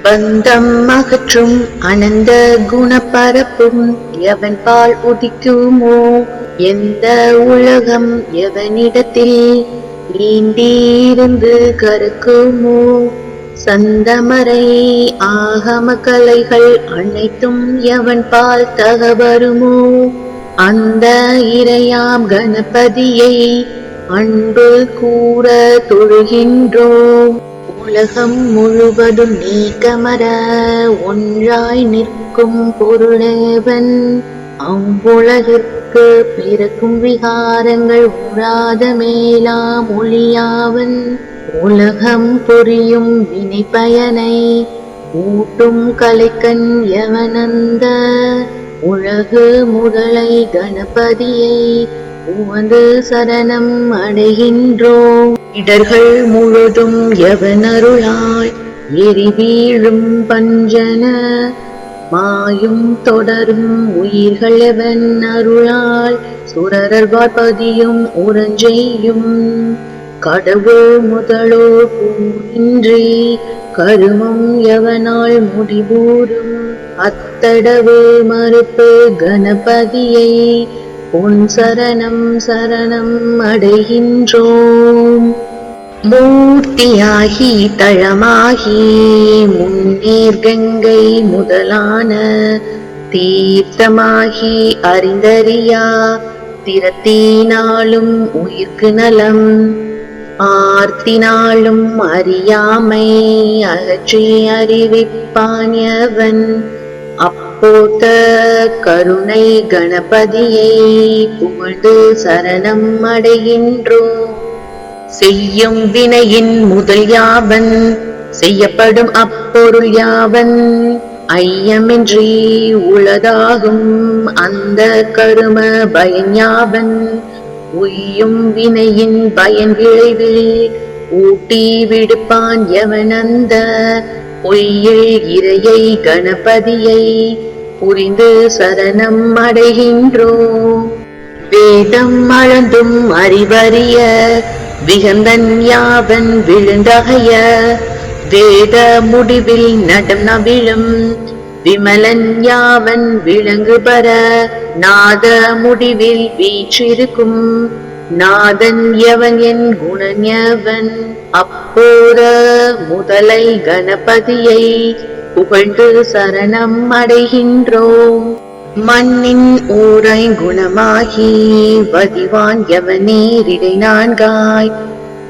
பந்தம் அகற்றும் அனந்த குணப்பரப்பும் எவன் பால் உதிக்குமோ? எந்த உலகம் எவனிடத்தில் ஈண்டியிருந்து கருக்குமோ? சந்தமரை ஆகம கலைகள் அனைத்தும் எவன் பால் தகவருமோ? அந்த இறையாம் கணபதியை அன்பு கூற தொழுகின்றோம். உலகம் முழுவதும் நீக்கமர ஒன்றாய் நிற்கும் பொருளேவன். அவ்வுலகிற்கு பிறக்கும் விகாரங்கள் உறாத மேலாம் ஒளியாவன். உலகம் புரியும் வினை பயனை ஊட்டும் கலைக்கண் எவனந்த உலகு முதலை கணபதியை உவந்து சரணம் அடைகின்றோம். இடர்கள் முழுதும் எவனருளால் எரிவீழும் பஞ்சன மாயும் தொடரும் உயிர்கள் எவன் அருளால் சுரரர்வார் பதியும் உரஞ்செய்யும். கடவுள் முதலோ கூறின்றி கருமம் எவனால் முடிவூறும். அத்தடவு மறுப்பு கணபதியை உன் சரணம் சரணம் அடைகின்றோம். மூர்த்தியாகி தளமாகி முன்னேர் கங்கை முதலான தீர்த்தமாகி அறிந்தறியா திறத்தினாலும் உயிர்க்கு நலம். ஆர்த்தினாலும் அறியாமை அகற்றி அறிவிப்பான்யவன். அப்போத கருணை கணபதியை புகழ்ந்து சரணம் அடைகின்றோம். செய்யும் வினையின் முதல் யாவன் செய்யப்படும் அப்பொருள் யாவன். ஐயமின்றி உளதாகும் அந்த கரும பயன் யாவன். உய்யும் வினையின் பயன் விளைவில் ஊட்டி விடுப்பான் எவனந்த பொய்யில் இறையை கணபதியை புரிந்து சரணம் அடைகின்றோம். வேதம் அளந்தும் அறிவறிய விகந்தன் யாவன் விழுந்தகைய. வேத முடிவில் நடம் நவிழும் விமலன் யாவன் விளங்கு பெற. நாத முடிவில் வீற்றிருக்கும் நாதன் எவன் என் குணன் எவன். அப்போத முதலை கணபதியை புகழ்ந்து சரணம் அடைகின்றோம். மண்ணின் ஊரை குணமாகி வதிவான் எவன் நேரிடை நான்காய்.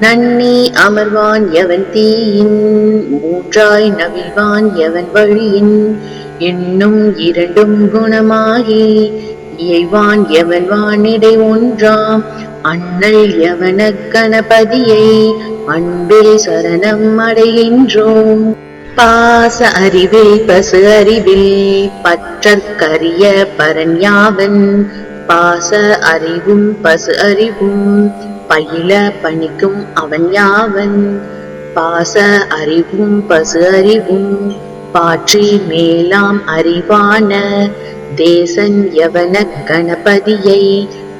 நன்னி அமர்வான் எவன் தீயின் மூன்றாய் நவிழ்வான் எவன் வழியின். என்னும் இரண்டும் குணமாகி இயைவான் எவன் வானிடை ஒன்றாம். அண்ணல் எவன கணபதியை அன்பில் சரணம் அடைகின்றோம். பாச அறிவில் பசு அறிவில் பற்றற்கரிய பரன் யாவன். பாச அறிவும் பசு அறிவும் பயில பணிக்கும் அவன் யாவன். பாச அறிவும் பசு அறிவும் பாற்றி மேலாம் அறிவான தேசன் எவன கணபதியை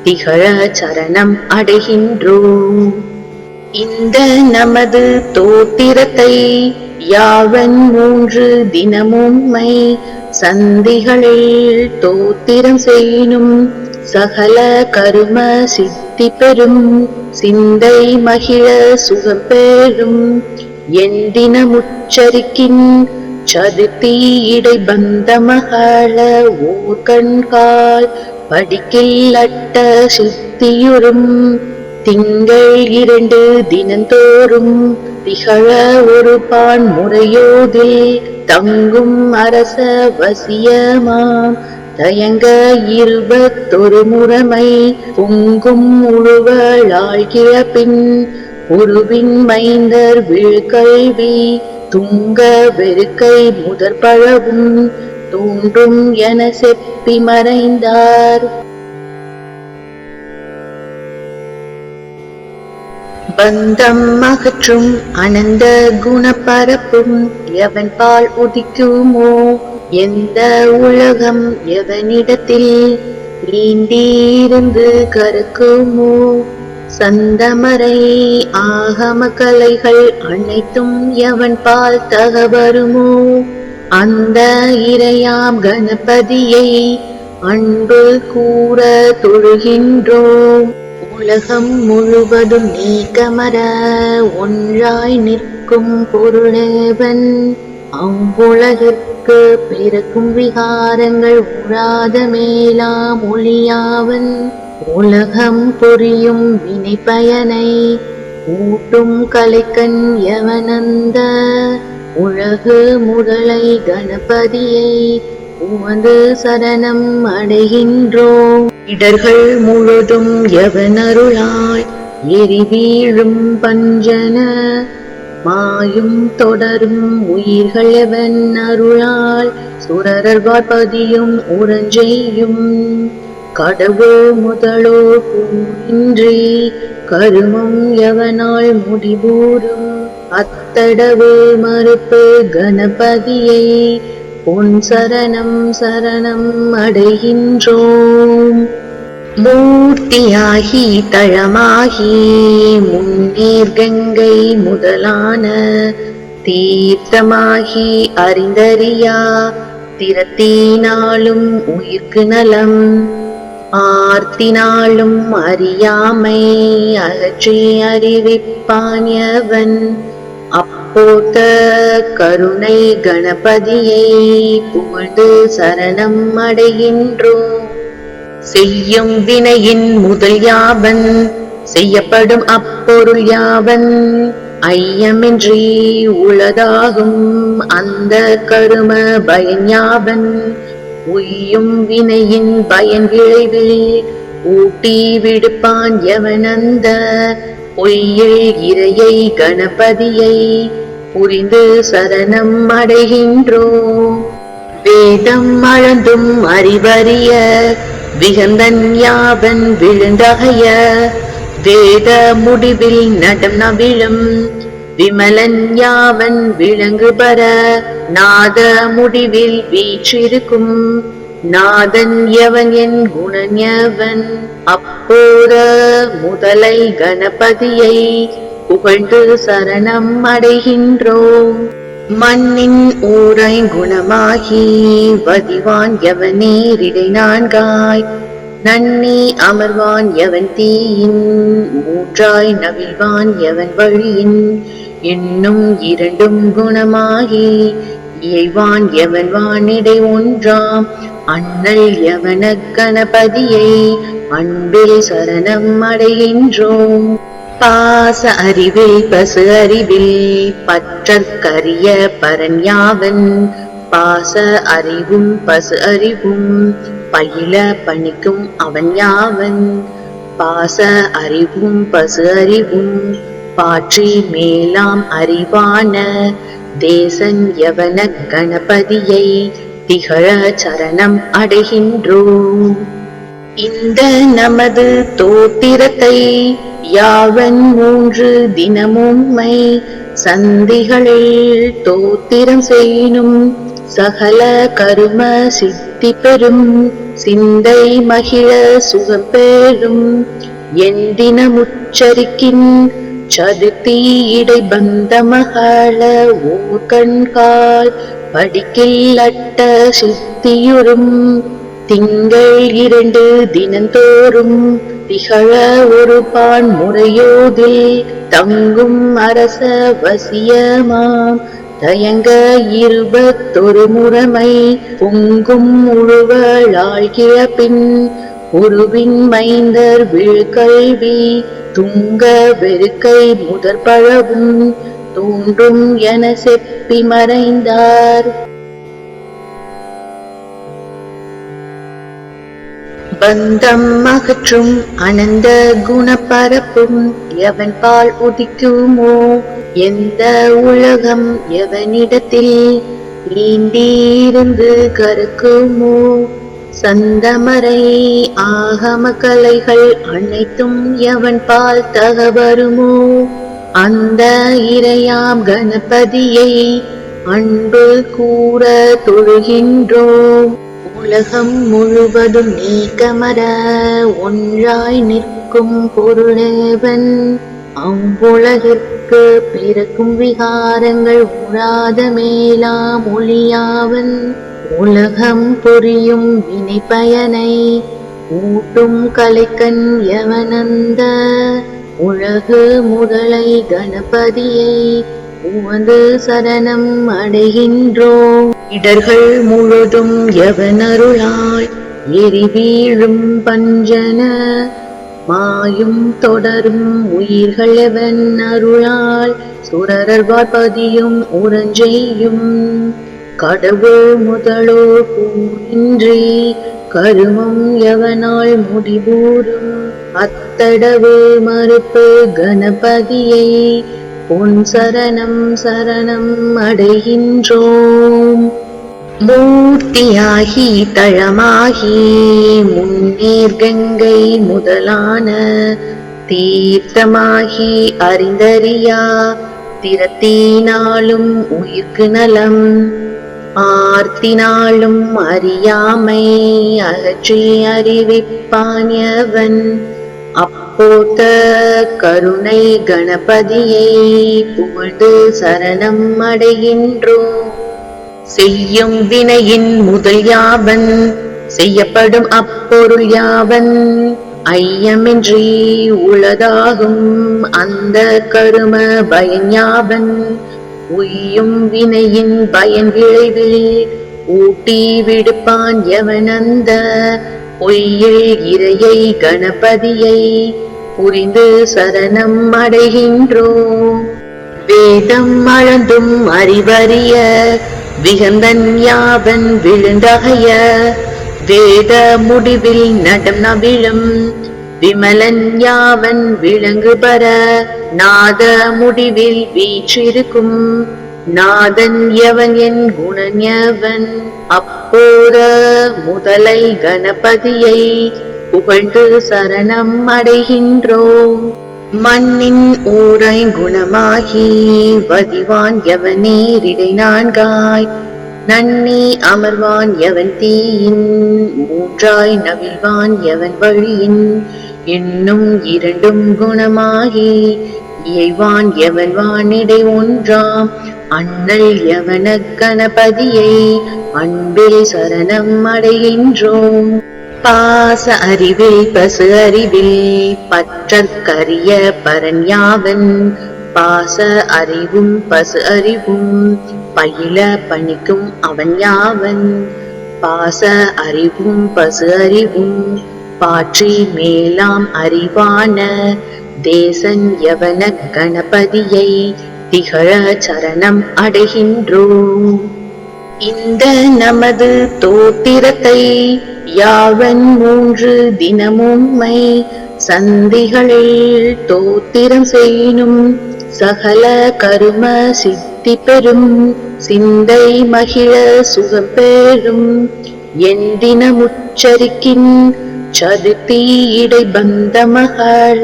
திகழ சரணம் அடைகின்றோம். இந்த நமது தோத்திரத்தை யாவன் மூன்று தினமும்மை சந்திகளில் தோத்திரம் செய்யும். சகல கரும சித்தி பெறும் சிந்தை மகிழ சுகம் பெறும். என் தினமுச்சரிக்கின் சதுர்த்தி இடை பந்த மகள ஓர் கண்கால் படிக்கில் அட்ட சித்தியுறும். திங்கள் 2 தினந்தோறும் திகழ ஒரு பான் முறையோதில் தங்கும் அரச வசியமாம். தயங்க 21 முறைமை பொங்கும் உழுவளாழ்கிற பின். உருவின் மைந்தர் விழுக்கல்வி துங்க வெறுக்கை முதற் பழவும் தோன்றும் என செப்பி மறைந்தார். பந்தம் அகற்றும் அனந்த குணப்பரப்பும் எவன் பால் உதிக்குமோ? எந்த உலகம் எவனிடத்தில் நீண்டியிருந்து கருக்குமோ? சந்தமரை ஆகம கலைகள் அனைத்தும் எவன் பால் தகவருமோ அந்த இறையாம் கணபதியை அன்பு கூற தொழுகின்றோம். உலகம் முழுவதும் நீக்கமர ஒன்றாய் நிற்கும் பொருளேவன் அவ்வுலகிற்கு பிறக்கும் விகாரங்கள் உறாத மேலாம் ஒளியாவன் உலகம் புரியும் வினை பயனை ஊட்டும் கலைக்கண் எவனந்த உலகு முதலை கணபதியை உமது சரணம் அடைகின்றோம். இடர்கள் முழுதும் எவனருளாய் எரி வீழும் பஞ்சன மாயும் தொடரும் உயிர்கள் எவன் அருளால் சுரரர்வார் பதியும் உறஞ்செய்யும் கடவுள் முதலோ கூறின்றி கருமம் எவனால் முடிபூரும் அத்தடவு மறுப்பு கணபதியை பொன் சரணம் சரணம் அடைகின்றோம். மூர்த்தியாகி தழமாகி முன்னேர் கங்கை முதலான தீர்த்தமாகி அறிந்தறியா திறத்தினாலும் உயிர்க்கு நலம் ஆர்த்தினாலும் அறியாமை அகற்றி அறிவிப்பான் அப்போத கருணை கணபதியை புகழ்ந்து சரணம் அடைகின்றோம். செய்யும் வினையின் முதல் யாவன் செய்யப்படும் அப்பொருள் யாவன் ஐயமின்றி உளதாகும் அந்த கரும பயன் யாவன் உய்யும் வினையின் பயன் விளைவில் ஊட்டி விடுப்பான் எவனந்த பொய்யில் இறையை கணபதியை புரிந்து சரணம் அடைகின்றோம். வேதம் அளந்தும் அறிவறிய விகந்தன் யாவன் விழுந்தகைய வேத முடிவில் நடம் நவிழும் விமலன் யாவன் விளங்கு பர நாத முடிவில் வீற்றிருக்கும் நாதன் எவன் என் குணன் எவன் அப்போத முதலை கணபதியை புகழ்ந்து சரணம் அடைகின்றோம். மண்ணின் ஊரை குணமாகி வதிவான் எவனேரிடை நான்காய் நன்னி அமர்வான் எவன் தீயின் மூன்றாய் நவிழ்வான் எவன் வழியின் இன்னும் இரண்டும் குணமாகி இயைவான் எவன் வானிடை ஒன்றாம் அண்ணல் எவன கணபதியை அன்பில் சரணம் அடைகின்றோம். பாச அறிவில் பசு அறிவில் பற்றற்கரிய பரன் யாவன் பாச அறிவும் பசு அறிவும் பயில பணிக்கும் அவன் யாவன் பாச அறிவும் பசு அறிவும் பாற்றி மேலாம் அறிவான தேசன் யவன கணபதியை திகழ சரணம் அடைகின்றோம். இந்த நமது தோத்திரத்தை யாவன் 3 தினமும்மை சந்திகளில் தோத்திரம் செய்யினும் சகல கரும சித்தி பெறும் சிந்தை மகிழ சுகம் பெறும் என் தினமுச்சரிக்கின் சதுர்த்தி இடை பந்த மகள ஓர் கண்கால் படிக்கில் அட்ட சித்தியுறும் திங்கள் 2 தினந்தோறும் திகழ ஒரு பான் முறையோதில் தங்கும் அரச வசியமாம் தயங்க 21 முறைமை பொங்கும் முழுவலாழ்கிற பின் உருவின் மைந்தர் விழுக்கல்வி துங்க வெறுக்கை முதற் பழவும் தோன்றும் என செப்பி மறைந்தார். பந்தம் அகற்றும் அனந்த குணப்பரப்பும் எவன் பால் உதிக்குமோ எந்த உலகம் எவனிடத்தில் நீண்டிருந்து கருக்குமோ சந்தமரை ஆகம கலைகள் அனைத்தும் எவன் பால் தகவருமோ அந்த இறையாம் கணபதியை அன்பு கூற தொழுகின்றோம். உலகம் முழுவதும் நீக்கமர ஒன்றாய் நிற்கும் நிற்கும் பொருளேவன் அவ்வுலகிற்கு பிறக்கும் விகாரங்கள் உறாத மேலா மொழியாவன் உலகம் புரியும் வினை பயனை ஊட்டும் கலைக்கண் எவனந்த உலகு முதலை கணபதியை உமது சரணம் அடைகின்றோம். இடர்கள் முழுதும் எவனருளால் எரி வீழும் பஞ்சன மாயும் தொடரும் உயிர்கள் எவன் அருளால் சுரரர் வார்பதியும் உரஞ்செய்யும் கடவுள் முதலோர் பூனின்றி கருமம் எவனால் முடிவூரும் அத்தடவு மறுப்பு கணபதியை பொன் சரணம் சரணம் அடைகின்றோம். மூர்த்தியாகி தளமாகி முன்னேர் கங்கை முதலான தீர்த்தமாகி அறிந்தறியா திறத்தினாலும் உயிர்க்கு நலம் ஆர்த்தினாலும் அறியாமை அகற்றி அறிவிப்பான்யவன் அப்போத கருணை கணபதியை புகழ்ந்து சரணம் அடைகின்றோம். செய்யும் வினையின் முதல் யாவன் செய்யப்படும் அப்பொருள் யாவன் ஐயமின்றி உளதாகும் அந்த கரும பயன் யாவன் உய்யும் வினையின் பயன் விளைவில் ஊட்டி விடுப்பான் எவனந்த பொய்யில் இறையை கணபதியை புரிந்து சரணம் அடைகின்றோம். வேதம் அளந்தும் அறிவறிய விகந்தன் யாவன் விழுந்தகைய வேத முடிவில் நடம் நவிழும் விமலன் யாவன் விளங்கு பர நாத முடிவில் வீற்றிருக்கும் நாதன் எவன் என் குணன் எவன் அப்போத முதலை கணபதியை புகழ்ந்து சரணம் அடைகின்றோம். மண்ணின் ஊரை குணமாகி வதிவான் எவனேரிடை நான்காய் நன்னி அமர்வான் எவன் தீயின் மூன்றாய் நவிழ்வான் எவன் வழியின் இன்னும் இரண்டும் குணமாகி இயைவான் எவன் வானிடை ஒன்றாம் அண்ணல் எவன கணபதியை அன்பில் சரணம் அடைகின்றோம். பாச அறிவில் பசு அறிவில் பற்றற்கரிய பரன் யாவன் பாச அறிவும் பசு அறிவும் பயில பணிக்கும் அவன் யாவன் பாச அறிவும் பசு அறிவும் பாற்றி மேலாம் அறிவான தேசன் யவன கணபதியை திகழ சரணம் அடைகின்றோம். இந்த நமது தோத்திரத்தை யாவன் 3 தினமும்மை சந்திகளில் தோத்திரம் செய்யும் சகல கரும சித்தி பெறும் சிந்தை மகிழ சுகம் பெறும் என் தினமுச்சரிக்கின் சதுர்த்தி இடை பந்த மகள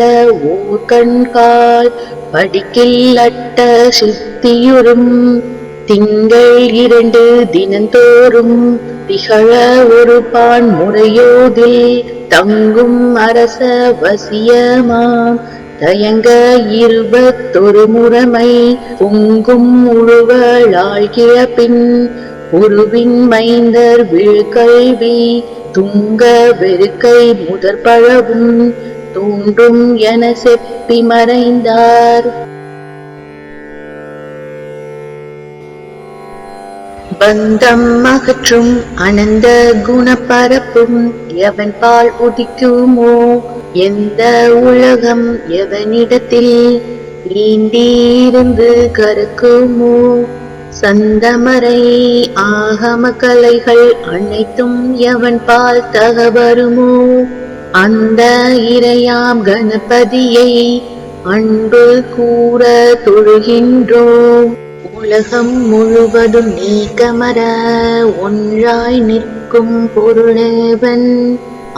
ஓர் கண்கால் படிக்கில் அட்ட சித்தியுறும் திங்கள் 2 தினந்தோறும் திகழ ஒரு பான் முறையோதில் தங்கும் அரச வசியமாம் தயங்க 21 முறைமை பொங்கும் உழுவளால் கிழப்பின் உருவின் மைந்தர் விழ்கல்வி துங்க வெறுக்கை முதற் பழவும் தோன்றும் என செப்பி மறைந்தார். பந்தம் அகற்றும் அனந்த குணப்பரப்பும் எவன் பால் உதிக்குமோ எந்த உலகம் எவனிடத்தில் ஈண்டியிருந்து கருக்குமோ சந்தமரை ஆகம கலைகள் அனைத்தும் எவன் பால் தகவருமோ அந்த இறையாம் கணபதியை அன்பு கூற தொழுகின்றோம். உலகம் முழுவதும் நீக்கமர ஒன்றாய் நிற்கும் பொருளேவன்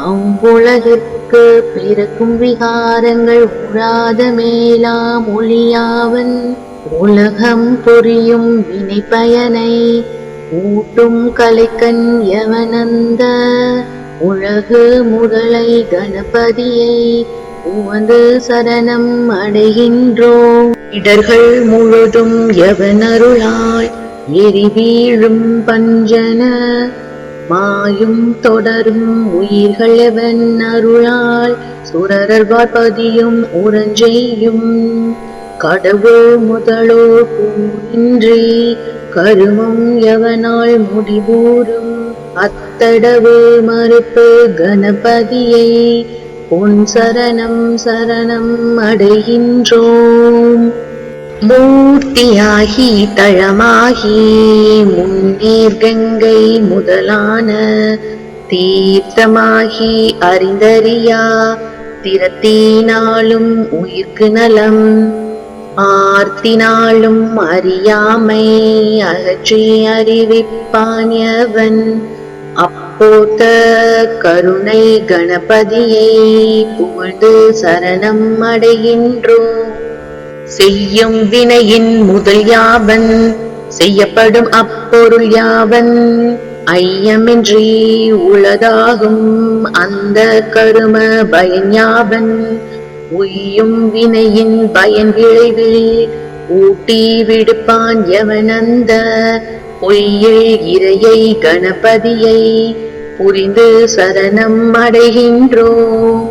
அவ்வுலகிற்கு பிறக்கும் விகாரங்கள் உறாத மேலாம் ஒளியாவன் உலகம் புரியும் வினை பயனை ஊட்டும் கலைக்கண் எவனந்த உலகு முதலை கணபதியை உவந்து சரணம் அடைகின்றோம். இடர்கள் முழுதும் எவன் அருளால் எரி வீழும் பஞ்சன மாயும் தொடரும் உயிர்கள் எவன் அருளால் சுரரர் பார்ப்பதியும் உறஞ்செய்யும். கடவுள் முதலோ கூறின்றி கருமம் எவனால் முடிவூறும். அத்தடவு மறுப்பு கணபதியை பொன் சரணம் சரணம் அடைகின்றோம். மூர்த்தியாகி தளமாகி முன்னேர் கங்கை முதலான தீர்த்தமாகி அறிந்தறியா திறத்தினாலும் உயிர்க்கு நலம் ஆர்த்தினாலும் அறியாமை அகற்றி அறிவிப்பான்யவன். அப்போத கருணை கணபதியை புகழ்ந்து சரணம் அடைகின்றோம். செய்யும் வினையின் முதல் யாவன் செய்யப்படும் அப்பொருள் யாவன் ஐயமின்றி உளதாகும் அந்த கரும பயன் யாவன். உய்யும் வினையின் பயன் விளைவில் ஊட்டி விடுப்பான் எவனந்த பொய்யில் இறையை கணபதியை புரிந்து சரணம் அடைகின்றோம்.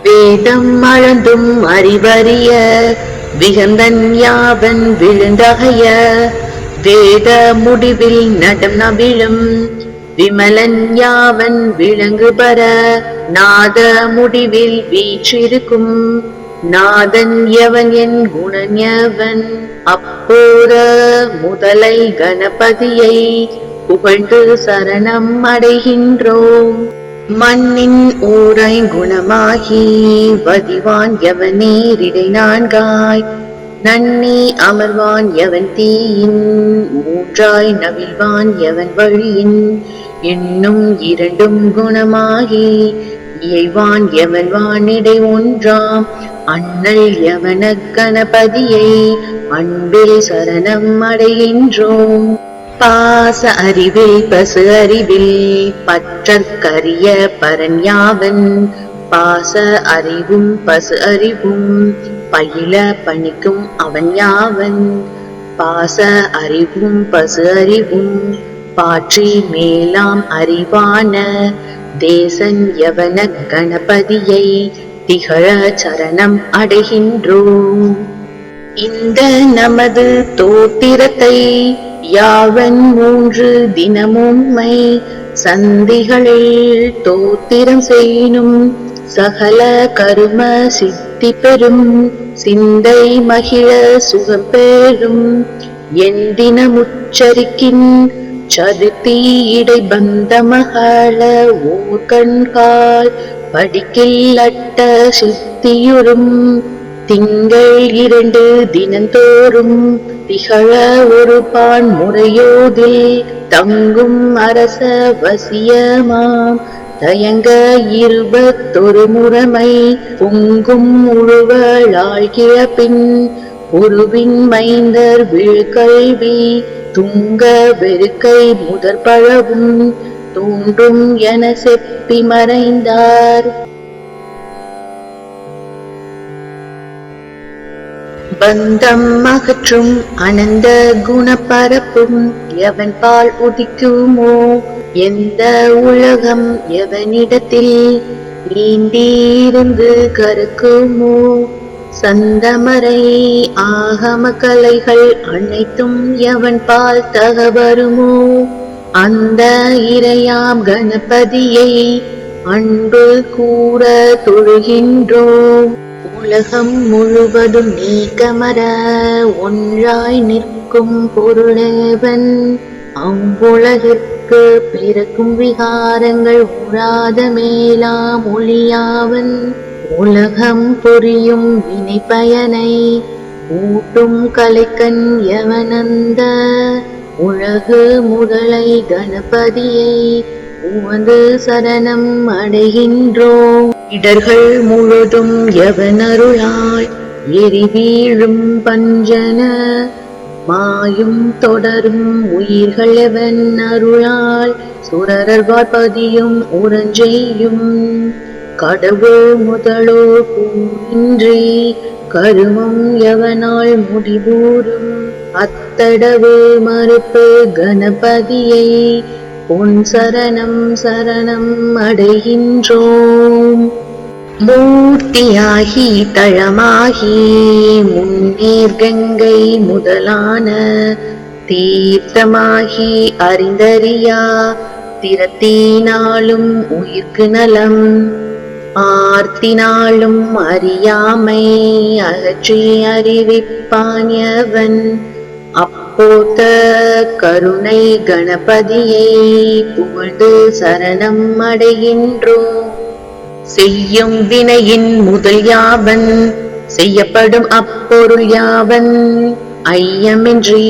வேதம் அளந்தும் அறிவறிய விகந்தன் யாவன் விழுந்தகைய வேத முடிவில் நடம் நவிழும் விமலன் யாவன் விளங்கு பர நாத முடிவில் வீற்றிருக்கும் நாதன் எவன் என் குணன் எவன். அப்போத முதலை கணபதியை புகழ்ந்து சரணம் அடைகின்றோம். மண்ணின் ஊரை குணமாகி வதிவான் எவன் நேரிடை நான்காய் நன்னி அமர்வான் எவன் தீயின் மூன்றாய் நவிழ்வான் எவன் வழியின் இன்னும் இரண்டும் குணமாகி இயைவான் எவன் வானிடை ஒன்றாம் அண்ணல் எவன கணபதியை அன்பில் சரணம் அடைகின்றோம். பாச அறிவில் பசு அறிவில் பற்றற்கரிய பரன் யாவன் பாச அறிவும் பசு அறிவும் பயில பணிக்கும் அவன் யாவன். பாச அறிவும் பசு அறிவும் பாற்றி மேலாம் அறிவான தேசன் யவன கணபதியை திகழ சரணம் அடைகின்றோம். இந்த நமது தோத்திரத்தை யாவன் 3 தினமும்மை சந்திகளில் தோத்திரம் செய்யினும் சகல கரும சித்தி பெறும் சிந்தை மகிழ சுகம் பெறும். என் தினமுச்சரிக்கின் சதுர்த்தி இடை பந்த மகள ஓர் கண்கால் படிக்கில் அட்ட சித்தியுறும். திங்கள் 2 தினந்தோறும் திகழ ஒரு பான் முறையோதில் தங்கும் அரச வசியமாம் தயங்க 21 முறைமை பொங்கும் உழுவளாழ்கிற பின் உருவின் மைந்தர் விழுக்கல்வி துங்க வெறுக்கை முதற் பழவும் தோன்றும் என செப்பி மறைந்தார். பந்தம் அகற்றும் அனந்த குணப்பரப்பும் எவன் பால் உதிக்குமோ எந்த உலகம் எவனிடத்தில் நீண்டிருந்து கருக்குமோ சந்தமரை ஆகம கலைகள் அனைத்தும் எவன் பால் தகவருமோ அந்த இறையாம் கணபதியை அன்பு கூற தொழுகின்றோம். உலகம் முழுவதும் நீக்கமர ஒன்றாய் நிற்கும் பொருளேவன் அவ்வுலகிற்கு பிறக்கும் விகாரங்கள் உறாத மேலாம் ஒளியாவன். உலகம் புரியும் வினை பயனை ஊட்டும் கலைக்கண் எவனந்த உலகு முதலை கணபதியை உவந்து சரணம் அடைகின்றோம். இடர்கள் முழுதும் எவன் அருளால் எரி வீழும் பஞ்சன மாயும் தொடரும் உயிர்கள் எவன் அருளால் சுரரர் பார்ப்பதியும் உறஞ்செய்யும். கடவுள் முதலோ கூறின்றி கருமம் எவனால் முடிவூரும் அத்தடவு மறுப்பு கணபதியை பொன் சரணம் சரணம் அடைகின்றோம். மூர்த்தியாகி தளமாகி முன்னீர் கங்கை முதலான தீர்த்தமாகி அறிந்தறியா திறத்தினாலும் உயிர்க்கு நலம் ஆர்த்தினாலும் அறியாமை அகற்றி அறிவிப்பான்யவன் அப்போத கருணை கணபதியை புகழ்ந்து சரணம் அடைகின்றோம். செய்யும் வினையின் முதல் யாவன் செய்யப்படும் அப்பொருள் யாவன் ஐயமின்றி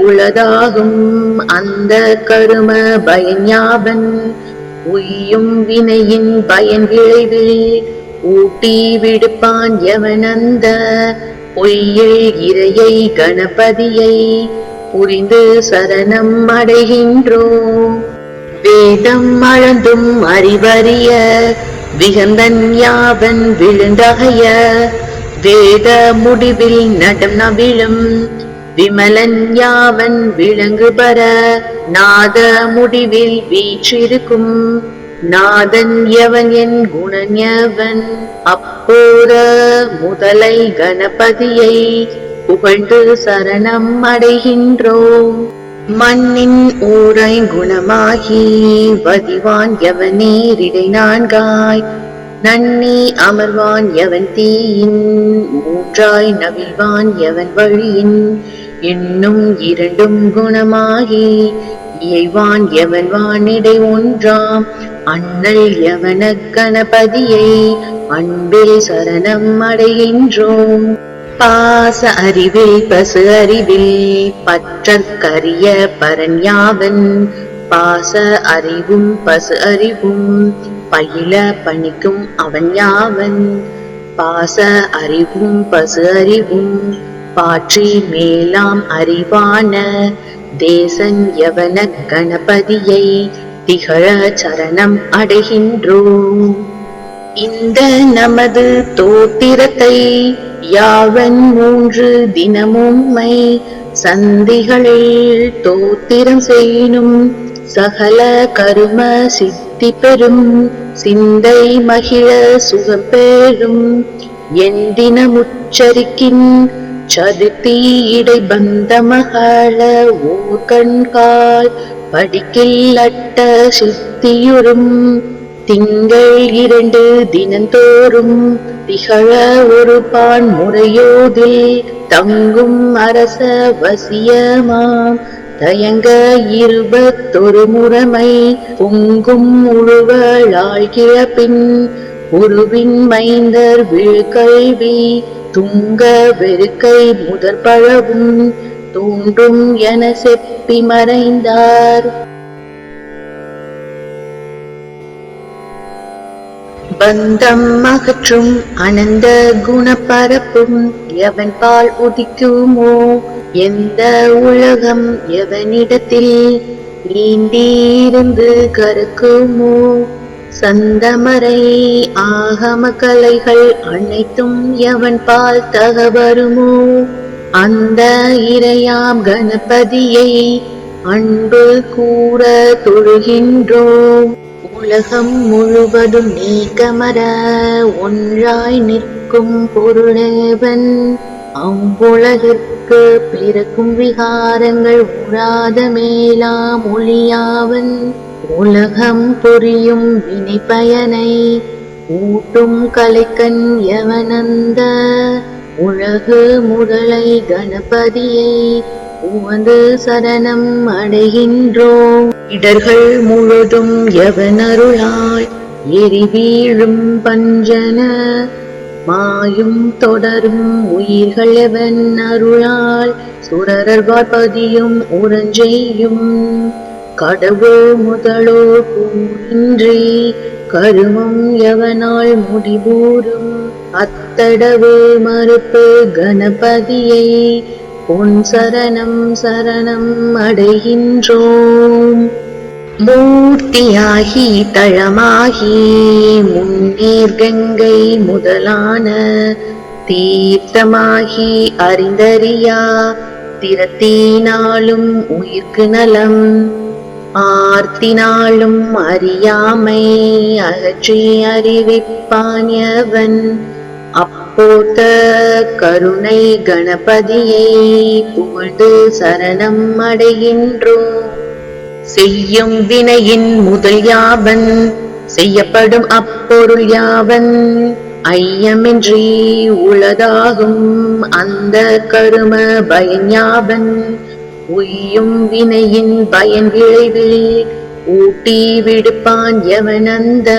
உளதாகும் அந்த கரும பயன் யாவன் உய்யும் வினையின் பயன் விளைவில் ஊட்டி விடுப்பான் எவனந்த பொய்யில் இறையை கணபதியை புரிந்து சரணம் அடைகின்றோம். வேதம் அளந்தும் அறிவறிய விகந்தன் யாவன் விழுந்தகைய வேத முடிவில் நடம் நவிழும் விமலன் யாவன் விளங்கு பர நாத முடிவில் வீற்றிருக்கும் நாதன் எவன் என் குணன் எவன் அப்போத முதலை கணபதியை புகழ்ந்து சரணம் அடைகின்றோம். மண்ணின் ஊரை குணமாகி வதிவான் எவன் நேரிடை நான்காய் நன்னி அமர்வான் எவன் தீயின் மூன்றாய் நவிழ்வான் எவன் வழியின் இன்னும் இரண்டும் குணமாகி இயைவான் எவன் வானிடை ஒன்றாம் அண்ணல் எவன கணபதியை அன்பில் சரணம் அடைகின்றோம். பாச அறிவில் பசு அறிவில் பற்றற்கரிய பரன் யாவன் பாச அறிவும் பசு அறிவும் பயில பணிக்கும் அவன் யாவன் பாச அறிவும் பசு அறிவும் பாற்றி மேலாம் அறிவான தேசன் யவன கணபதியை திகழ சரணம் அடைகின்றோம். இந்த நமது தோத்திரத்தை யாவன் 3 தினமும்மை சந்திகளில் தோத்திரம் செய்யினும் சகல கரும சித்தி பெறும் சிந்தை மகிழ சுகம் பெறும் என் தினமுச்சரிக்கின் சதுர்த்தி இடை பந்த மகள ஓர் கண்கால் படிக்கில் அட்ட சித்தியுறும் திங்கள் 2 தினந்தோறும் திகழ ஒரு பான் முறையோதில் தங்கும் அரச வசியமாம் தயங்க 21 முறைமை பொங்கும் உழுவளாள் கிழப்பின் உருவின் மைந்தர் விழுக்கல்வி துங்க வெறுக்கை முதற் பழவும் தோன்றும் என செப்பி மறைந்தார். பந்தம் அகற்றும் அனந்த குணப்பரப்பும் எவன் பால் உதிக்குமோ எந்த உலகம் எவனிடத்தில் நீண்டிருந்து கருக்குமோ சந்தமரை ஆகம கலைகள் அனைத்தும் எவன் பால் தகவருமோ அந்த இறையாம் கணபதியை அன்பு கூற தொழுகின்றோம். உலகம் முழுவதும் நீக்கமர ஒன்றாய் நிற்கும் பொருளேவன் அவ்வுலகிற்கு பிறக்கும் விகாரங்கள் உறாத மேலாம் ஒளியாவன் உலகம் புரியும் வினை பயனை ஊட்டும் கலைக்கண் எவனந்த உலகு முதலை கணபதியை உவந்து சரணம் அடைகின்றோம். இடர்கள் முழுதும் எவனருளாய் எரி வீழும் பஞ்சன மாயும் தொடரும் உயிர்கள் எவன் அருளால் சுரரர்வார் பதியும் உறஞ்செய்யும் கடவுள் முதலோ கூறின்றி கருமம் எவனால் முடிவூரும் அத்தடவு மறுப்பு கணபதியை பொன் சரணம் சரணம் அடைகின்றோம். மூர்த்தியாகி தழமாகி முன்னீர் கங்கை முதலான தீர்த்தமாகி அறிந்தறியா திறத்தினாலும் உயிர்க்கு நலம் ஆர்த்தினாலும் அறியாமை அகற்றி அறிவிப்பான்யவன் அப்போத கருணை கணபதியை புகழ்ந்து சரணம் அடைகின்றோம். செய்யும் வினையின் முதல் யாவன் செய்யப்படும் அப்பொருள் யாவன் ஐயமின்றி உளதாகும் அந்த கரும பயன் யாவன் உய்யும் வினையின் பயன் விளைவில் ஊட்டி விடுப்பான் எவன் அந்த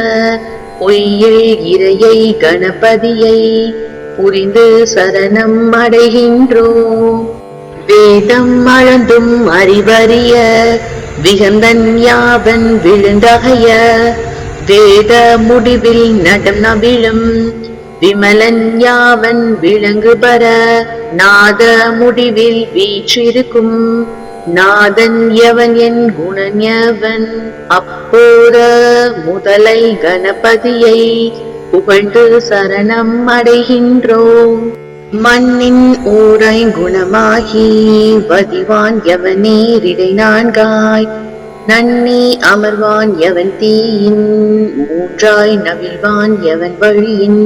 பொய்யில் இறையை கணபதியை புரிந்து சரணம் அடைகின்றோம். வேதம் அளந்தும் அறிவறிய விகந்தன் யாவன் விழுந்தகைய வேத முடிவில் நடம் நவிழும் விமலன் யாவன் விளங்கு பர நாத முடிவில் வீற்றிருக்கும் நாதன் எவன் என் குணன் எவன் அப்போத முதலை கணபதியை புகழ்ந்து சரணம் அடைகின்றோம். மண்ணின் ஊரை குணமாகி வதிவான் எவன் நேரிடை நான்காய் நன்னி அமர்வான் எவன் தீயின் மூன்றாய் நவிழ்வான் எவன் வழியின்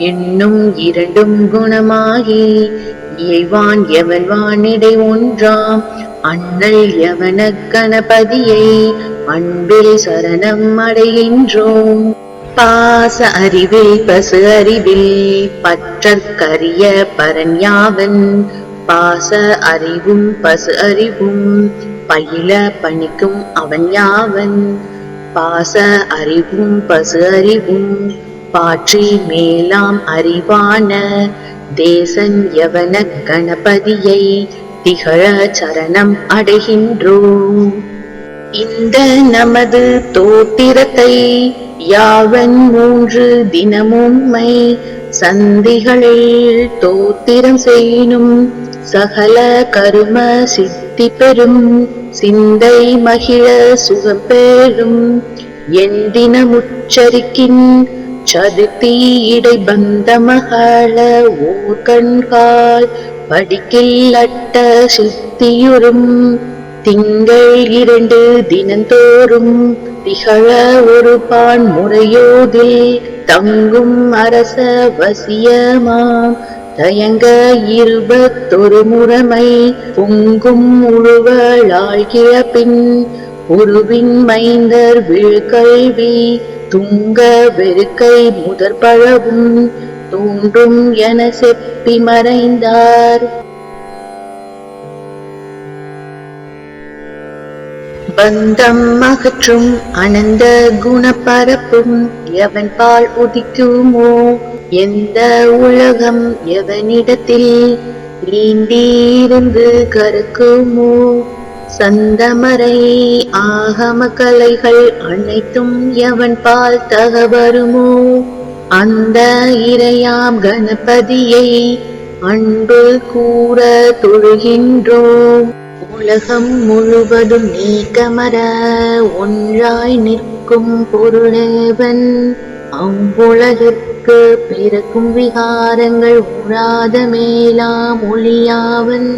இன்னும் இரண்டும் குணமாகி இயைவான் எவன் வானிடை ஒன்றாம் அண்ணல் எவன கணபதியை அன்பில் சரணம் அடைகின்றோம். பாச அறிவில் பசு அறிவில் பற்றற்கரிய பரன் யாவன் பாச அறிவும் பசு அறிவும் பயில பணிக்கும் அவன் யாவன் பாச அறிவும் பசு அறிவும் பாற்றி மேலாம் அறிவான தேசன் யவன கணபதியை திகழ சரணம் அடைகின்றோம். இந்த நமது தோத்திரத்தை யாவன் 3 தினமும்மை சந்திகளில் தோத்திரம் செய்யினும் சகல கரும சித்தி பெறும் சிந்தை மகிழ சுகம் பெறும் என் தினமுச்சரிக்கின் சதுர்த்தி இடை பந்த மகள ஓர் கண்கால் படிக்கில் அட்ட சித்தியுறும் திங்கள் 2 தினந்தோறும் திகழ ஒரு பான் முறையோதில் தங்கும் அரச வசியமாம் தயங்க 21 முறைமை பொங்கும் உழுவளாய் கிழப்பின் உருவின் மைந்தர் விழுக்கல்வி துங்க வெறுக்கை முதற் பழவும் தோன்றும் என செப்பி மறைந்தார். பந்தம் அகற்றும் அனந்த குணப்பரப்பும் எவன் பால் உதிக்குமோ எந்த உலகம் எவனிடத்தில் நீண்டிருந்து கருக்குமோ சந்தமரை ஆகம கலைகள் அனைத்தும் எவன் பால் தகவருமோ அந்த இறையாம் கணபதியை அன்பு கூற தொழுகின்றோம். உலகம் முழுவதும் நீக்கமர ஒன்றாய் நிற்கும் பொருளேவன் அவ்வுலகிற்கு பிறக்கும் விகாரங்கள் உறாத மேலாம் ஒளியாவன்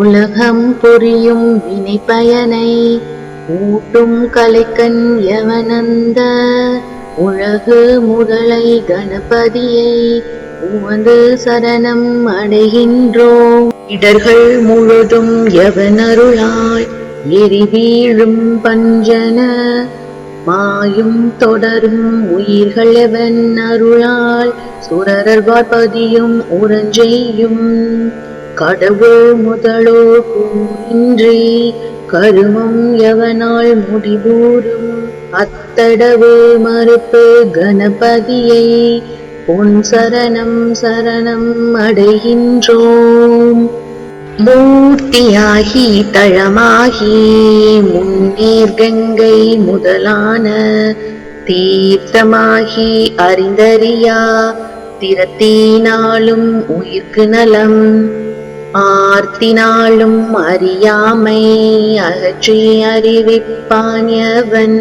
உலகம் புரியும் வினை பயனை ஊட்டும் கலைக்கண் எவனந்த உலகு முதலை கணபதியை உமது சரணம் அடைகின்றோம். இடர்கள் முழுதும் எவனருளாய் எரி வீழும் பஞ்சன மாயும் தொடரும் உயிர்கள் எவன் அருளால் சுரரர் வார்பதியும் உரஞ்செய்யும் கடவுள் முதலோ கூறின்றி கருமம் எவனால் முடிவூறும் அத்தடவு மறுப்பு கணபதியை பொன் சரணம் சரணம் அடைகின்றோம். மூர்த்தியாகி தழமாகி முன்னீர் கங்கை முதலான தீர்த்தமாகி அறிந்தறியா திறத்தினாலும் உயிர்க்கு நலம் ஆர்த்தினாலும் அறியாமை அகற்றி அறிவிப்பான் எவன்.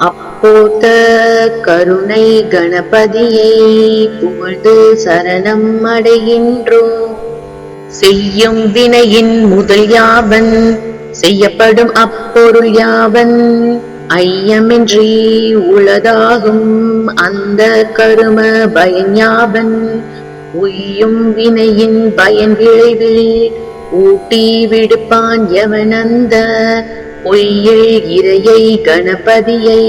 அப்போத கருணை கணபதியை புகழ்ந்து சரணம் அடைகின்றோம். செய்யும் வினையின் முதல் யாவன், செய்யப்படும் அப்பொருள் யாவன், ஐயமின்றி உளதாகும் அந்த கரும பயன் யாவன், உய்யும் வினையின் பயன் விளைவில் ஊட்டி விடுப்பான் எவன் அந்த பொய்யில் இறையை கணபதியை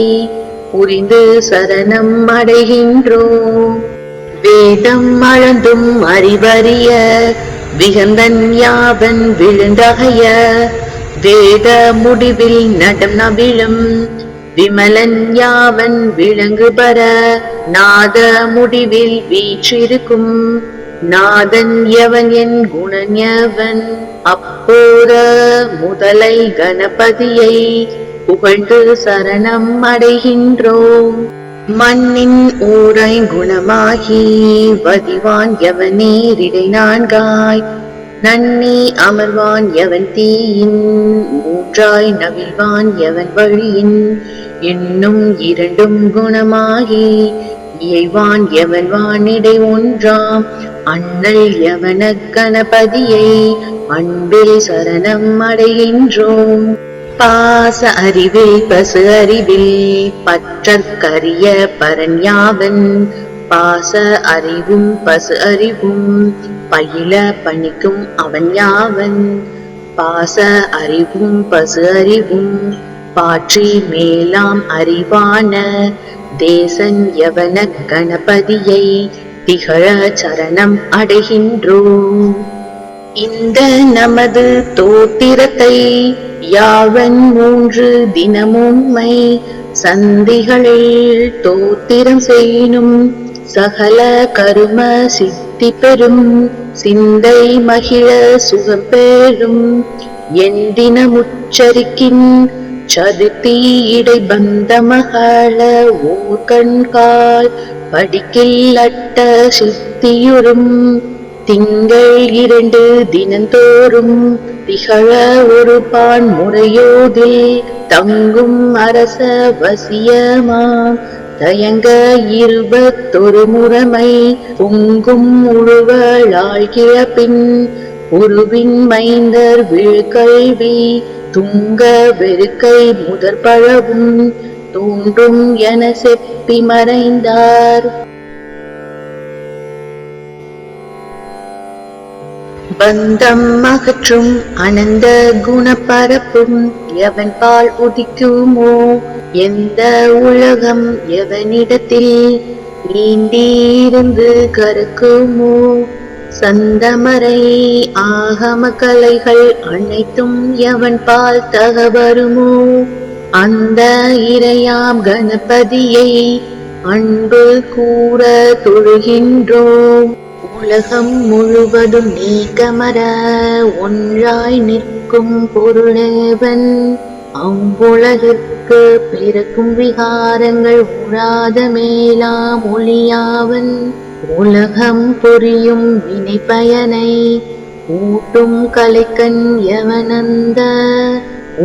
புரிந்து சரணம் அடைகின்றோம். வேதம் அளந்தும் அறிவறிய விகந்தன் யாவன் விழுந்தகைய, வேத முடிவில் நடம் நவிழும் விமலன் யாவன் விளங்கு பெற, நாத முடிவில் வீற்றிருக்கும் நாதன் எவன் என் குணன் எவன். அப்போத முதலை கணபதியை புகழ்ந்து சரணம் அடைகின்றோம். மண்ணின் ஊரை குணமாகி வதிவான் எவன் நேரிடை நான்காய், நன்னி அமர்வான் எவன் தீயின் மூன்றாய் நவிழ்வான் எவன் வழியின், இன்னும் இரண்டும் குணமாகி இயைவான் எவன் வானிடை ஒன்றாம் அண்ணல் எவன கணபதியை அன்பில் சரணம் அடைகின்றோம். பாச அறிவில் பசு அறிவில் பற்றற்கரிய பரன் யாவன், பாச அறிவும் பசு அறிவும் பயில பணிக்கும் அவன் யாவன், பாச அறிவும் பசு அறிவும் பாற்றி மேலாம் அறிவான தேசன் எவன கணபதியை திகழ சரணம் அடைகின்றோம். இந்த நமது தோத்திரத்தை யாவன் மூன்று தினமும்மை சந்திகளில் தோத்திரம் செய்யினும் சகல கரும சித்தி பெறும், சிந்தை மகிழ சுகம் பெறும். என் தினமுச்சரிக்கின் சதுர்த்தி இடை பந்த மகள ஓர் கண்கால் படிக்கில் அட்ட சித்தியுறும். திங்கள் 2 தினந்தோறும் திகழ ஒரு பான் முறையோதில் தங்கும் அரச வசியமாம் தயங்க 21 முறைமை பொங்கும் உழுவளாழ்கிற பின் உருவின் மைந்தர் விழுக்கல்வி துங்க வெறுக்கை முதற் பழவும் தோன்றும் என செப்பி மறைந்தார். பந்தம் அகற்றும் அனந்த குணப்பரப்பும் எவன் பால் உதிக்குமோ, எந்த உலகம் எவனிடத்தில் நீண்டிருந்து கருக்குமோ, சந்தமரை ஆகம கலைகள் அனைத்தும் எவன் பால் தகவருமோ, அந்த இறையாம் கணபதியை அன்பு கூற தொழுகின்றோம். உலகம் முழுவதும் நீக்கமர ஒன்றாய் நிற்கும் பொருளேவன், அவ்வுலகிற்கு பிறக்கும் விகாரங்கள் உறாத மேலாம் ஒளியாவன், உலகம் புரியும் வினை பயனை ஊட்டும் கலைக்கண் எவனந்த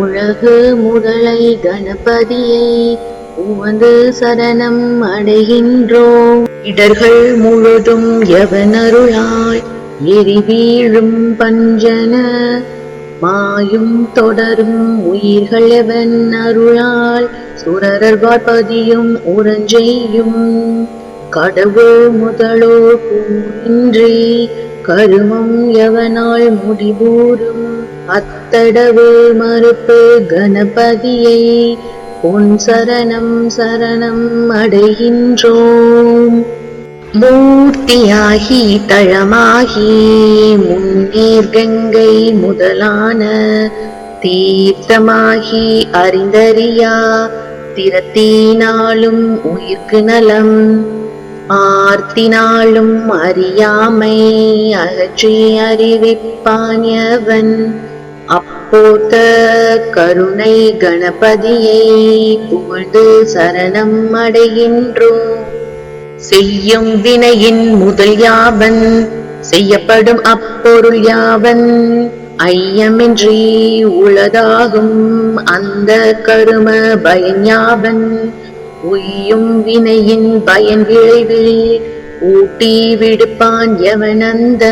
உலகு முதலை கணபதியை உவந்து சரணம் அடைகின்றோம். இடர்கள் முழுதும் எவனருளாய் எரிவீழும் பஞ்சன மாயும் தொடரும் உயிர்கள் எவன் அருளால் சுரரர்வார் பதியும் உரஞ்செய்யும். கடவுள் முதலோ கூறின்றி கருமம் எவனால் முடிபூரும், அத்தடவு மறுப்பு கணபதியை பொன் சரணம் சரணம் அடைகின்றோம். மூர்த்தியாகி தழமாகி முன்னீர் கங்கை முதலான தீர்த்தமாகி அறிந்தறியா திறத்தினாலும் உயிர்க்கு நலம், ஆர்த்தினாலும் அறியாமை அகற்றி அறிவிப்பான் எவன். அப்போத கருணை கணபதியை புகழ்ந்து சரணம் அடைகின்றோம். செய்யும் வினையின் முதல் யாவன், செய்யப்படும் அப்பொருள் யாவன் ஐயமின்றி உளதாகும் அந்த கரும பயன் யாவன் உய்யும் வினையின் பயன் விளைவில் ஊட்டி விடுப்பான் எவனந்த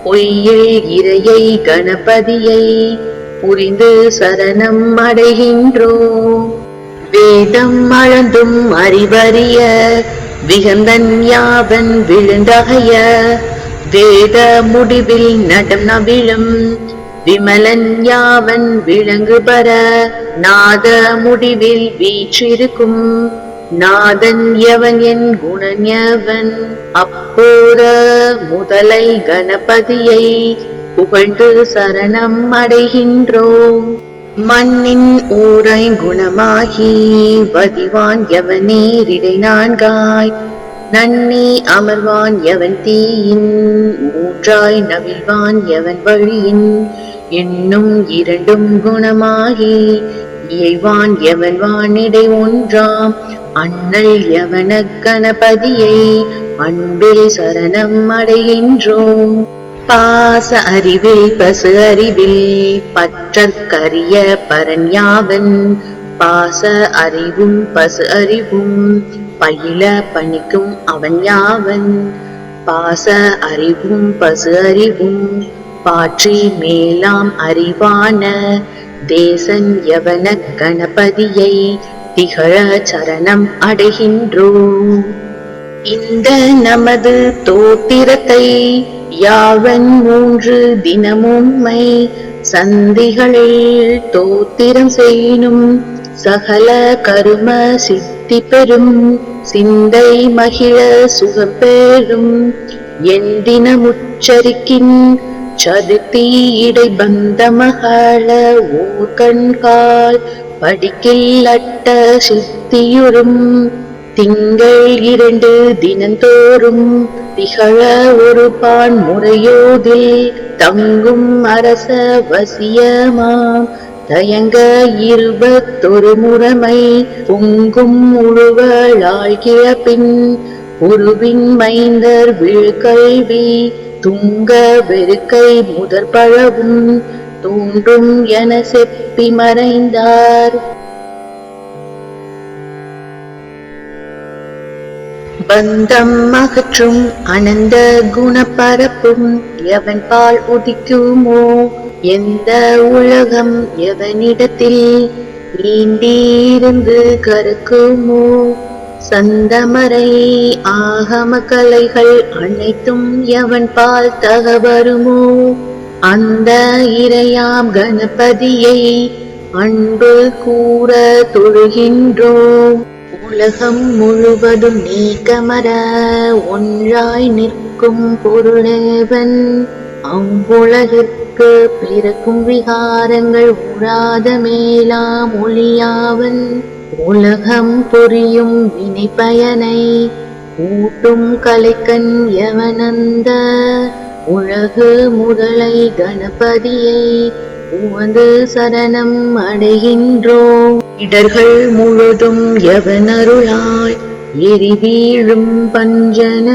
பொய்யில் இறையை கணபதியை புரிந்து சரணம் அடைகின்றோம். வேதம் அளந்தும் அறிவறிய விகந்தன் யாவன் விழுந்தகைய வேத முடிவில் நடம் நவிழும் விமலன் யாவன் விளங்கு பர நாத முடிவில் வீற்றிருக்கும் நாதன் எவன் என் குணன் எவன் அப்போத முதலை கணபதியை புகழ்ந்து சரணம் அடைகின்றோம். மண்ணின் ஊரை குணமாகி வதிவான் எவனேரிடை நான்காய் நன்னி அமர்வான் எவன் தீயின் மூன்றாய் நவிழ்வான் எவன் வழியின் என்னும் இரண்டும் குணமாகி இயைவான் எவன் வானிடை ஒன்றாம் அண்ணல் எவன கணபதியை அன்பில் சரணம் அடைகின்றோம். பாச அறிவில் பசு அறிவில் பற்றற்கரிய பரன் யாவன் பாச அறிவும் பசு அறிவும் பயில பணிக்கும் அவன் யாவன் பாச அறிவும் பசு அறிவும் பாற்றி மேலாம் அறிவான தேசன் யவன கணபதியை திகழ சரணம் அடைகின்றோம். இந்த நமது தோத்திரத்தை யாவன் 3 தினமும்மை சந்திகளில் தோத்திரம் செய்யினும் சகல கரும சித்தி பெறும் சிந்தை மகிழ சுகம் பெறும் என் தினமுச்சரிக்கின் சதுர்த்தி இடை பந்த மகள ஓர் கண்கால் படிக்கில் அட்ட சித்தியுறும் திங்கள் 2 தினந்தோறும் திகழ ஒரு பான் முறையோதில் தங்கும் அரச வசியமாம் தயங்க 21 முறைமை பொங்கும் உழுவளால் கிழப்பின் உருவின் மைந்தர் விழுக்கல்வி துங்க வெறுக்கை முதற் பழவும் தோன்றும் என செப்பி மறைந்தார். பந்தம் அகற்றும் அனந்த குணப்பரப்பும் எவன் பால் உதிக்குமோ எந்த உலகம் எவனிடத்தில் நீண்டிருந்து கருக்குமோ சந்தமரை ஆகம கலைகள் அனைத்தும் எவன் பால் தகவருமோ அந்த இறையாம் கணபதியை அன்பு கூற தொழுகின்றோம். உலகம் முழுவதும் நீக்கமர ஒன்றாய் நிற்கும் பொருளேவன் அவ்வுலகிற்கு பிறக்கும் விகாரங்கள் உறாத மேலாம் ஒளியாவன் உலகம் பொரியும் வினை பயனை ஊட்டும் கலைக்கண் எவனந்த உலகு முதலை கணபதியை உவந்து சரணம் அடைகின்றோம். இடர்கள் முழுதும் எவனருளாய் எரி வீழும் பஞ்சன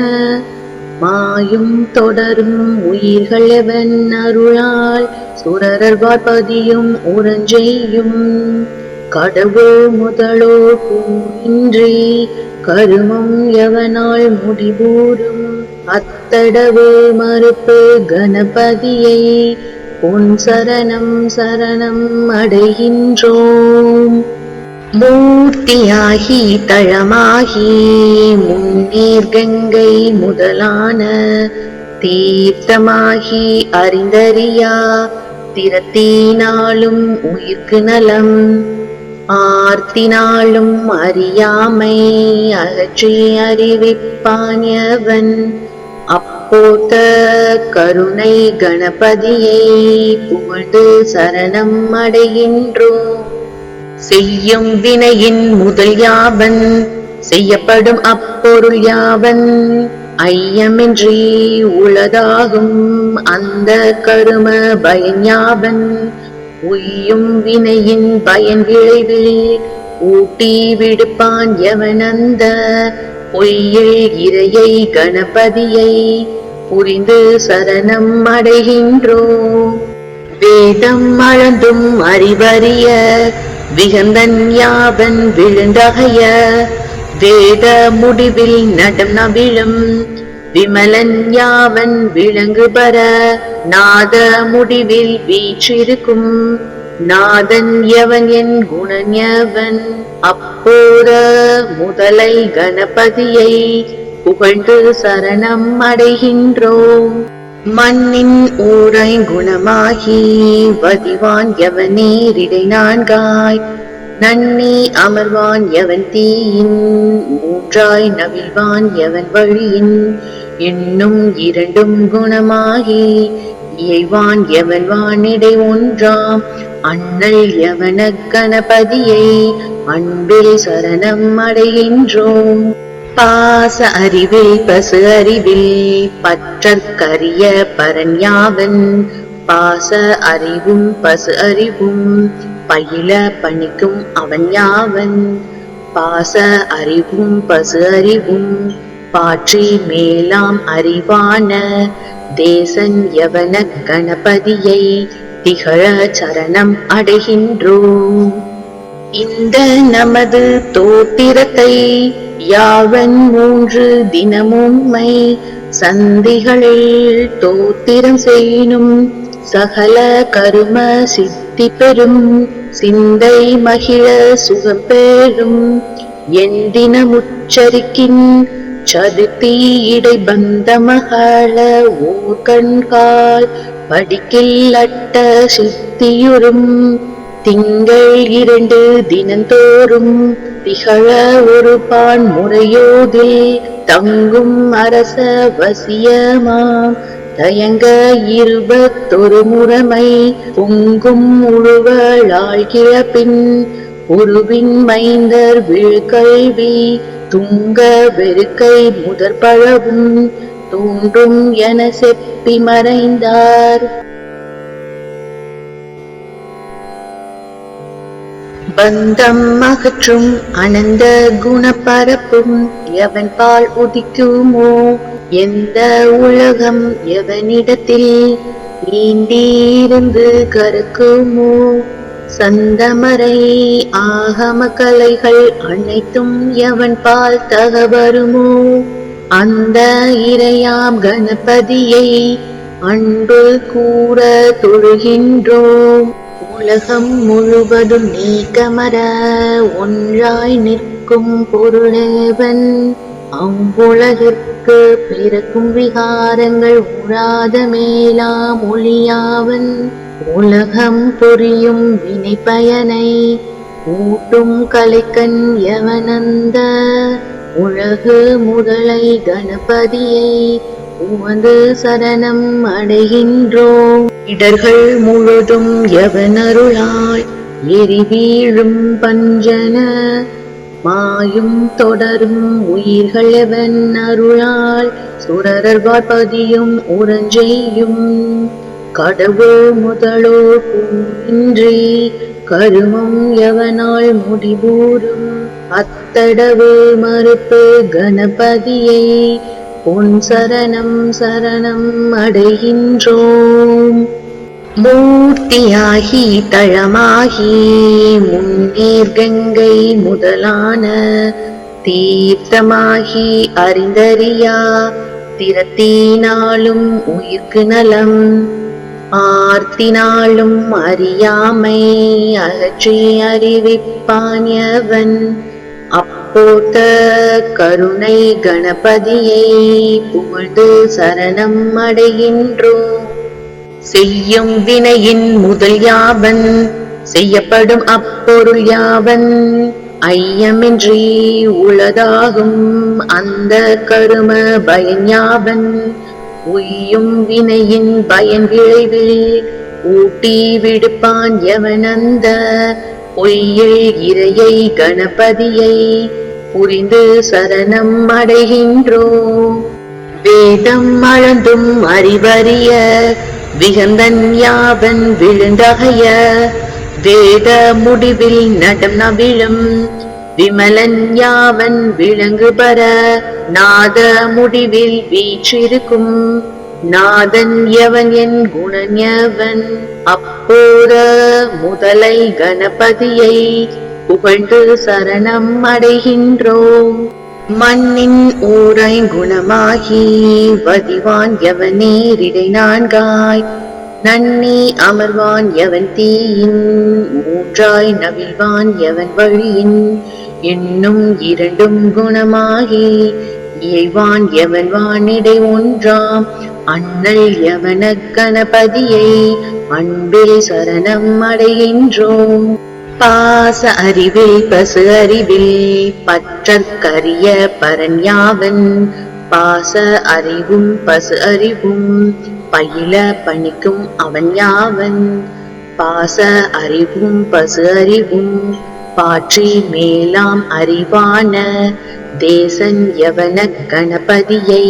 மாயும் தொடரும் உயிர்கள் எவன் அருளால் சுரரர்வார் பதியும் உறஞ்செய்யும் கடவுள் முதலோ கூறின்றி கருமம் எவனால் முடிபூரும் அத்தடவு மறுப்பு கணபதியை உன் சரணம் சரணம் அடைகின்றோம். மூர்த்தியாகி தளமாகி முன்னீர் கங்கை முதலான தீர்த்தமாகி அறிந்தறியா திறத்தினாலும் உயிர்க்கு நலம் ஆர்த்தினாலும் அறியாமை அகற்றி அறிவிப்பான் அப்போத கருணை கணபதியை புகழ்ந்து சரணம் அடைகின்றோம். செய்யும் வினையின் முதல் யாவன் செய்யப்படும் அப்பொருள் யாவன் ஐயமின்றி உளதாகும் அந்த கரும பயன் யாவன் உய்யும் வினையின் பயன் விளைவில் ஊட்டி விடுப்பான் எவனந்த பொய்யில் இறையை கணபதியை புரிந்து சரணம் அடைகின்றோம். வேதம் அளந்தும் அறிவறிய விகந்தன் யாவன் விழுந்தகைய வேத முடிவில் நடம் நவிழும் விமலன் யாவன் விளங்கு பெற நாத முடிவில் வீற்றிருக்கும் நாதன் எவன் என் குணன் எவன் அப்போத முதலை கணபதியை புகழ்ந்து சரணம் அடைகின்றோம். மண்ணின் ஊரை குணமாகி வதிவான் எவனேரிடை நான்காய் நன்னி அமர்வான் எவன் தீயின் மூன்றாய் நவிழ்வான் எவன் வழியின் இன்னும் இரண்டும் குணமாகி இயைவான் எவன் வானிடை ஒன்றாம் அண்ணல் எவன கணபதியை அன்பில் சரணம் அடைகின்றோம். பாச அறிவில் பசு அறிவில் பற்றற்கரிய பரன் யாவன் பாச அறிவும் பசு அறிவும் பயில பணிக்கும் அவன் யாவன் பாச அறிவும் பசு அறிவும் பாற்றி மேலாம் அறிவான தேசன் யவன கணபதியை திகழ சரணம் அடைகின்றோம். இந்த நமது தோத்திரத்தை யாவன் 3 தினமும்மை சந்திகளில் தோத்திரம் செய்யினும் சகல கரும சித்தி பெறும் சிந்தை மகிழ சுகம் பெறும் என் தினமுச்சரிக்கின் சதுர்த்தி இடை பந்த மகள ஓர் கண்கால் படிக்கில் அட்ட சித்தியுறும் திங்கள் 2 தினந்தோறும் திகழ ஒரு பான் முறையோதில் தங்கும் அரச வசியமாம் தயங்க 21 முறைமை பொங்கும் உழுவளால் கிழப்பின் உருவின் மைந்தர் விழ்கல்வி துங்க வெறுக்கை முதற்பழவும் தோன்றும் என செப்பி மறைந்தார். பந்தம் அகற்றும் அனந்த குணப்பரப்பும் எவன் பால் உதிக்குமோ எந்த உலகம் எவனிடத்தில் நீண்டிருந்து கருக்குமோ சந்தமரை ஆகம கலைகள் அனைத்தும் எவன் பால் தகவருமோ அந்த இறையாம் கணபதியை அன்பு கூற தொழுகின்றோம். உலகம் முழுவதும் நீக்கமர ஒன்றாய் நிற்கும் பொருளேவன் அவ்வுலகிற்கு பிறக்கும் விகாரங்கள் உறாத மேலாம் ஒளியாவன் உலகம் புரியும் வினை பயனை ஊட்டும் கலைக்கண் எவனந்த உலகு முதலை கணபதியை உவந்து சரணம் அடைகின்றோம். இடர்கள் முழுதும் எவனருளால் எரி வீழும் பஞ்சன மாயும் தொடரும் உயிர்கள் எவன் அருளால் சுரரர் வார்பதியும் உரஞ்செய்யும் கடவுள் முதலோர் பூவின்றி கருமம் எவனால் முடிவூரும் அத்தடவு மறுப்பு கணபதியை பொன் சரணம் சரணம் அடைகின்றோம். மூர்த்தியாகி தளமாகி முன்னேர் கங்கை முதலான தீர்த்தமாகி அறிந்தறியா திறத்தினாலும் உயிர்க்கு நலம் ஆர்த்தினாலும் அறியாமை அகற்றி அறிவிப்பான் எவன் அப்போத கருணை கணபதியை புகழ்ந்து சரணம் அடைகின்றோம். செய்யும் வினையின் முதல் யாவன் செய்யப்படும் அப்பொருள் யாவன் ஐயமின்றி உளதாகும் அந்த கரும பயன் யாவன் உய்யும் வினையின் பயன் விளைவில் ஊட்டி விடுப்பான் எவனந்த பொய்யில் இறையை கணபதியை புரிந்து சரணம் அடைகின்றோம். வேதம் அளந்தும் அறிவறிய விகந்தன் யாவன் விழுந்தகைய வேத முடிவில் நடம் நவிழும் விமலன் யாவன் விளங்கு பெற நாத முடிவில் வீற்றிருக்கும் நாதன் எவன் என் குணன் எவன் அப்போத முதலை கணபதியை புகழ்ந்து சரணம் அடைகின்றோம். மண்ணின் ஊரை குணமாகி வதிவான் எவனேரிடை நான்காய் நன்னி அமர்வான் எவன் தீயின் மூன்றாய் நவிழ்வான் எவன் வழியின் இன்னும் இரண்டும் குணமாகி இயைவான் எவன் வானிடை ஒன்றாம் அண்ணல் எவன கணபதியை அன்பில் சரணம் அடைகின்றோம். பாச அறிவில் பசு அறிவில் பற்றற்கரிய பரன் யாவன் பாச அறிவும் பசு அறிவும் பயில பணிக்கும் அவன் யாவன் பாச அறிவும் பசு அறிவும் பாற்றி மேலாம் அறிவான தேசன் யவன கணபதியை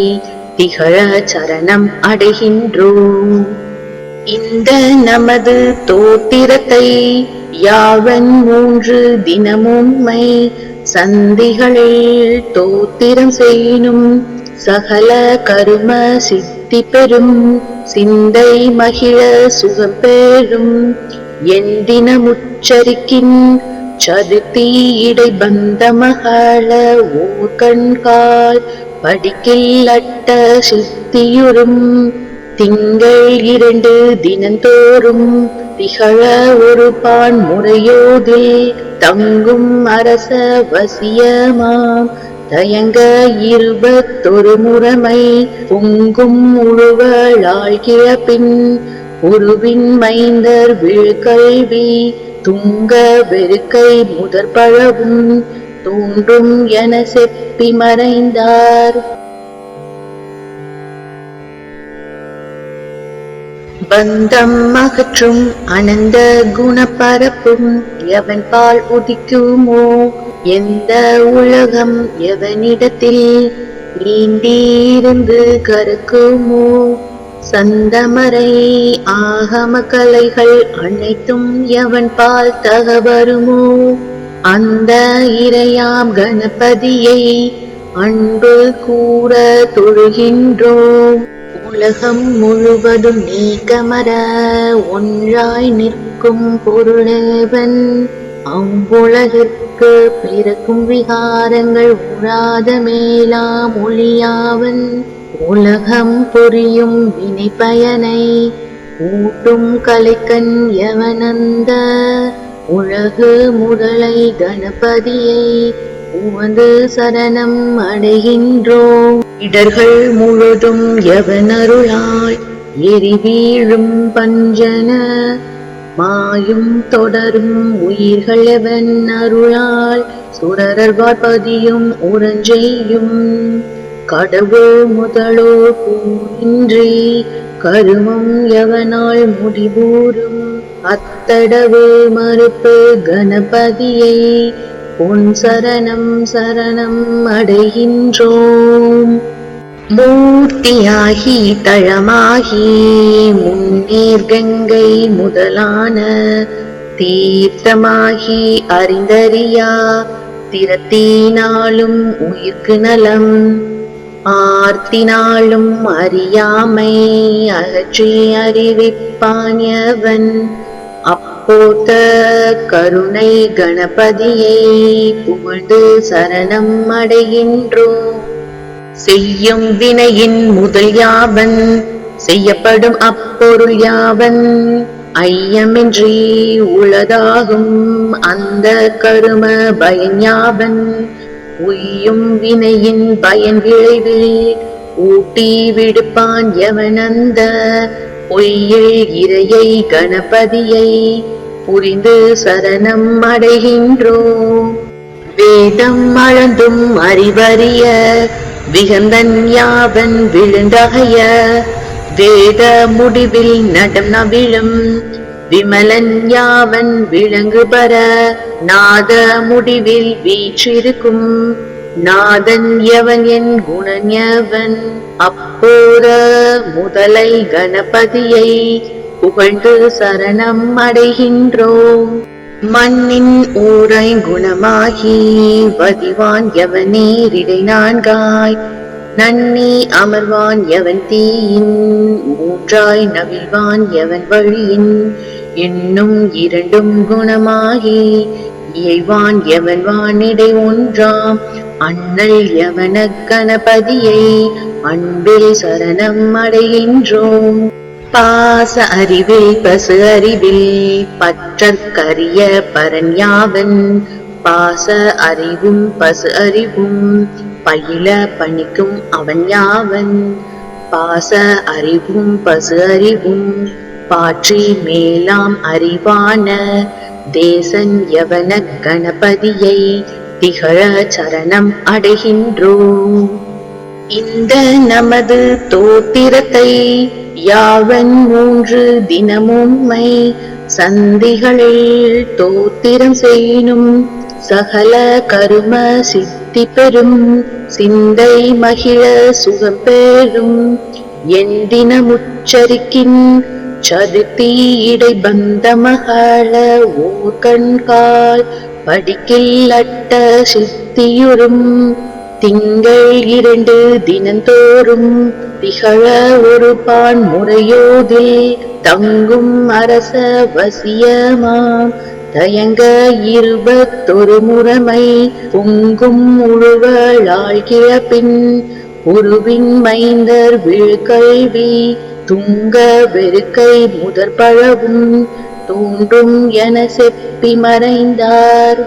திகழ சரணம் அடைகின்றோம். இந்த நமது தோத்திரத்தை யாவன் 3 தினமும்மை சந்திகளில் தோத்திரம் செய்யினும் சகல கரும சித்தி பெறும் சிந்தை மகிழ சுகம் பெறும் என் தினமுச்சரிக்கின் சதுர்த்தி இடை பந்த மகள ஓர்கண்கால் படிக்கில் அட்ட சித்தியுறும் திங்கள் 2 தினந்தோறும் திகழ ஒரு பான் முறையோதில் தங்கும் அரச வசியமாம் தயங்க 21 முறைமை பொங்கும் உழுவளாழ்கிற பின் உருவின் மைந்தர் விழுக்கல்வி துங்க வெறுக்கை முதற்பழவும் தோன்றும் என செப்பி மறைந்தார். பந்தம் அகற்றும் அனந்த குணப்பரப்பும் எவன் பால் உதிக்குமோ எந்த உலகம் எவனிடத்தில் நீண்டிருந்து கருக்குமோ சந்தமரை ஆகம கலைகள் அனைத்தும் எவன் பால் தகவருமோ அந்த இறையாம் கணபதியை அன்பு கூற தொழுகின்றோம். உலகம் முழுவதும் நீக்கமர ஒன்றாய் நிற்கும் பொருளேவன் அவ்வுலகிற்கு பிறக்கும் விகாரங்கள் உறாத மேலாம் ஒளியாவன் உலகம் புரியும் வினை பயனை ஊட்டும் கலைக்கண் எவனந்த உலகு முதலை கணபதியை உமது சரணம் அடைகின்றோம். இடர்கள் முழுதும் எவனருளாய் எரி வீழும் பஞ்சன மாயும் தொடரும் உயிர்கள் எவன் அருளால் சுரரர்வார் பதியும் உரஞ்செய்யும் கடவுள் முதலோ கூறின்றி கருமம் எவனால் முடிபூரும் அத்தடவு மறுப்பு கணபதியை உன் சரணம் சரணம் அடைகின்றோம். மூர்த்தியாகி தளமாகி முன்னீர் கங்கை முதலான தீர்த்தமாகி அறிந்தறியா திறத்தினாலும் உயிர்க்கு நலம் ஆர்த்தினாலும் அறியாமை அகற்றி அறிவிப்பான் எவன் அப்போத கருணை கணபதியை புகழ்ந்து சரணம் அடைகின்றோம். செய்யும் வினையின் முதல் யாவன் செய்யப்படும் அப்பொருள் யாவன் ஐயமின்றி உளதாகும் அந்த கரும பயன் யாவன் உய்யும் வினையின் பயன் விளைவில் ஊட்டி விடுப்பான் எவனந்த பொய்யில் இறையை கணபதியை புரிந்து சரணம் அடைகின்றோம். வேதம் அளந்தும் அறிவறிய விகந்தன் யாவன் விழுந்தகைய வேத முடிவில் நடம் நவிழும் விமலன் யாவன் விளங்கு பர நாத முடிவில் வீற்றிருக்கும் நாதன் எவன் என் குணன் எவன் அப்போத முதலை கணபதியை புகழ்ந்து சரணம் அடைகின்றோம். மண்ணின் ஊரை குணமாகி வதிவான் எவனேரிடை நான்காய் நன்னி அமர்வான் எவன் தீயின் மூன்றாய் நவிழ்வான் எவன் வழியின் இன்னும் இரண்டும் குணமாகி இயைவான் எவன் வானிடை ஒன்றாம் அண்ணல் எவன கணபதியை அன்பில் சரணம் அடைகின்றோம். பாச அறிவில் பசு அறிவில் பற்றற்கரிய பரன் யாவன் பாச அறிவும் பசு அறிவும் பயில பணிக்கும் அவன் யாவன் பாச அறிவும் பசு அறிவும் பாற்றி மேலாம் அறிவான தேசன் யவன கணபதியை திகழ சரணம் அடைகின்றோம். இந்த நமது தோத்திரத்தை யாவன் 3 தினமும்மை சந்திகளில் தோத்திரம் செய்யினும் சகல கரும சித்தி பெறும் சிந்தை மகிழ சுகம் பெறும் என் தினமுச்சரிக்கின் சதுர்த்தி இடை பந்த மகள ஓர் கண்கால் படிக்கில் அட்ட சித்தியுறும் திங்கள் 2 தினந்தோறும் திகழ ஒரு பான் முறையோதில் தங்கும் அரச வசியமாம் தயங்க 21 முறைமை பொங்கும் முழுவலால் கிழப்பின் உருவின் மைந்தர் விழுக்கல்வி துங்க வெறுக்கை முதற் பழவும் தோன்றும் என செப்பி மறைந்தார்.